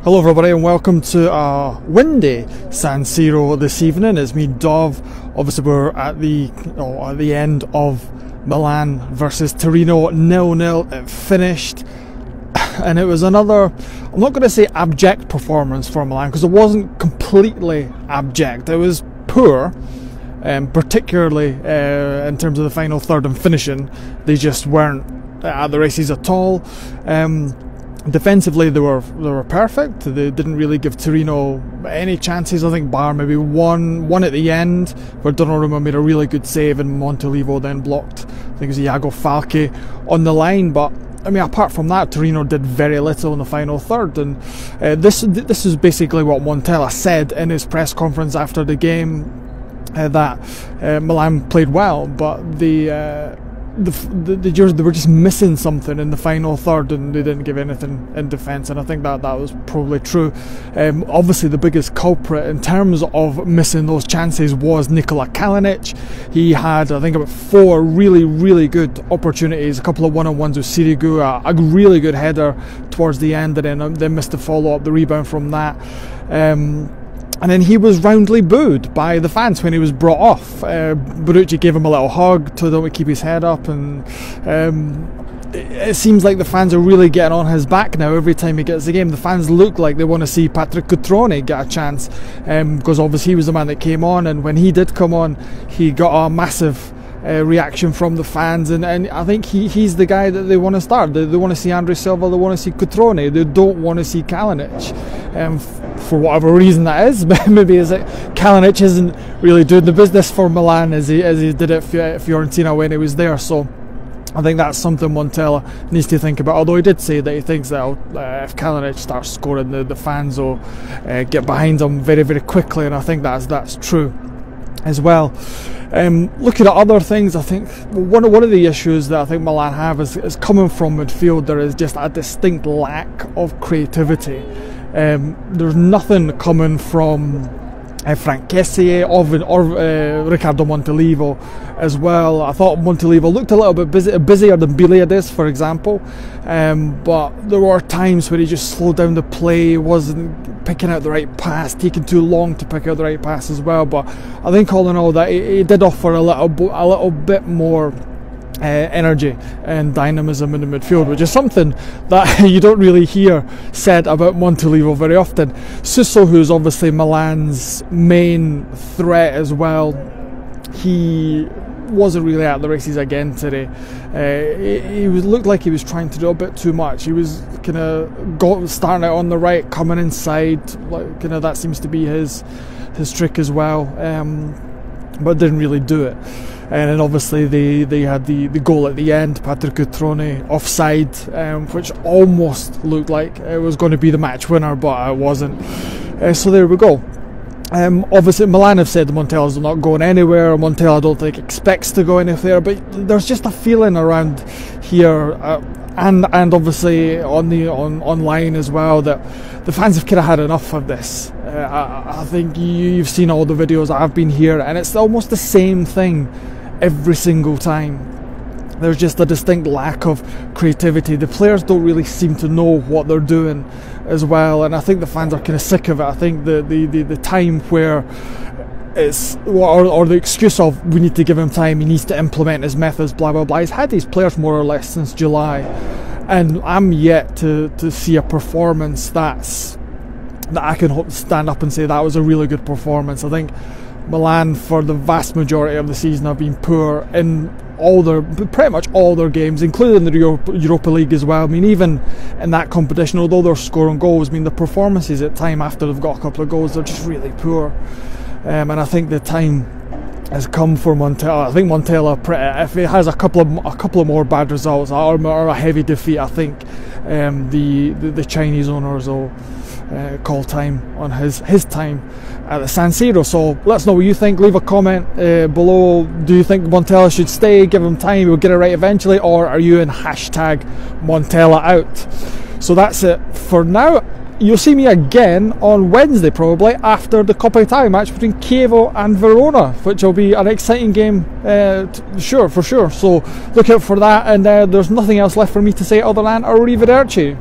Hello everybody and welcome to a windy San Siro this evening. It's me, Dov. Obviously we're at the end of Milan versus Torino, 0-0. It finished and it was another, I'm not going to say abject performance for Milan because it wasn't completely abject. It was poor, particularly in terms of the final third and finishing. They just weren't at the races at all. Defensively, they were perfect. They didn't really give Torino any chances. I think bar maybe one at the end, where Donnarumma made a really good save and Montella then blocked, I think it was Iago Falque on the line. But I mean, apart from that, Torino did very little in the final third. And this is basically what Montella said in his press conference after the game, that Milan played well, but they were just missing something in the final third and they didn't give anything in defence, and I think that was probably true. Obviously the biggest culprit in terms of missing those chances was Nikola Kalinic. He had, I think, about 4 really good opportunities, a couple of one-on-ones with Sirigu, a really good header towards the end, and then missed the follow-up, the rebound from that. And then he was roundly booed by the fans when he was brought off. Bonucci gave him a little hug, told him to keep his head up, and it seems like the fans are really getting on his back now. Every time he gets the game, the fans look like they want to see Patrick Cutrone get a chance, because obviously he was the man that came on, and when he did come on, he got a massive reaction from the fans, and I think he's the guy that they want to start. They want to see Andre Silva, they want to see Cutrone, they don't want to see Kalinic, for whatever reason that is. Maybe is it Kalinic isn't really doing the business for Milan as he did at Fiorentina when he was there. So I think that's something Montella needs to think about, although he did say that he thinks that if Kalinic starts scoring, the fans will get behind him very quickly, and I think that's true as well. Looking at other things, I think one of the issues that I think Milan have is coming from midfield. There is just a distinct lack of creativity. There's nothing coming from Frank Kessie or Riccardo Montella as well. I thought Montella looked a little bit busier than Biliadis, for example, but there were times where he just slowed down the play, wasn't picking out the right pass, taking too long to pick out the right pass as well. But I think all in all that he did offer a little bit more energy and dynamism in the midfield, which is something that you don't really hear said about Montella very often. Suso, who's obviously Milan's main threat as well, he wasn't really at the races again today. He looked like he was trying to do a bit too much. He was kind of starting out on the right, coming inside, like kind of that seems to be his trick as well, but didn't really do it. And then obviously they had the goal at the end, Patrick Cutrone offside, which almost looked like it was going to be the match winner, but it wasn't. So there we go. Obviously Milan have said Montella's not going anywhere. Montella I don't think expects to go anywhere, but there's just a feeling around here, and obviously online as well, that the fans have kind of had enough of this. I think you've seen all the videos that I've been here, and it's almost the same thing every single time. There's just a distinct lack of creativity. The players don't really seem to know what they're doing as well, and I think the fans are kind of sick of it. I think the time where it's or the excuse of we need to give him time, he needs to implement his methods, blah blah blah. He's had these players more or less since July, and I'm yet to see a performance that I can stand up and say that was a really good performance. I think Milan, for the vast majority of the season, have been poor in pretty much all their games, including the Europa League as well. I mean, even in that competition, although they're scoring goals, I mean, the performances at time after they've got a couple of goals, they're just really poor. And I think the time has come for Montella. I think Montella, if he has a couple of more bad results or a heavy defeat, I think the Chinese owners will call time on his time at the San Siro. So let us know what you think. Leave a comment below. Do you think Montella should stay, give him time, he'll get it right eventually, or are you in hashtag Montella out? So that's it for now. You'll see me again on Wednesday, probably after the Coppa Italia match between Chievo and Verona, which will be an exciting game, for sure. So look out for that, and there's nothing else left for me to say other than arrivederci.